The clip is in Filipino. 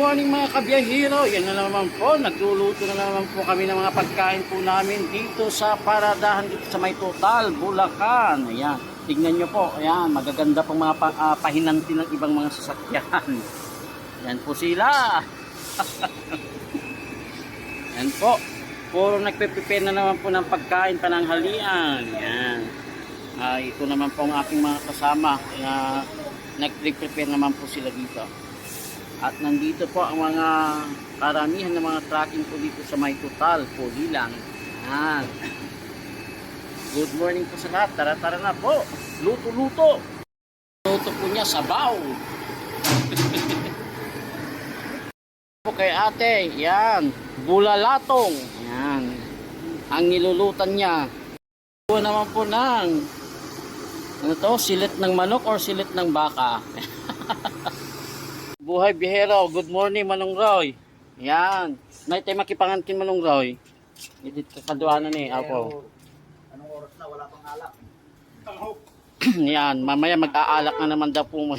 morning mga kabiyahero. Yan na naman po, nagluluto na naman po kami ng mga pagkain po namin dito sa paradahan dito sa May Total, Bulacan. Ayan, tignan nyo po, ayan, magaganda pong mga pahinanti ng ibang mga sasakyan. Yan po sila. Yan po, puro nagpe-prepare na naman po ng pagkain pananghalian. Yan. Ito naman po ang aking mga kasama. Nag-prepare naman po sila dito. At nandito po ang mga karamihan ng mga tracking po dito sa May Total po lang. Yan. Good morning po sa lahat. Tara-tara na po. Luto-luto. Luto po niya sabaw. Po kay ate. Yan. Bulalatong. Yan. Ang nilulutan niya. Po naman po ng ano to? Silit ng manok or silit ng baka? Buhay bihero, good morning Manong Roy. Yan. May tayo makipangantin Manong Roy. Edit kakaduanan eh. Apo. Anong oras na? Wala pang alak. Yan. Mamaya mag-aalak na naman daw po mo.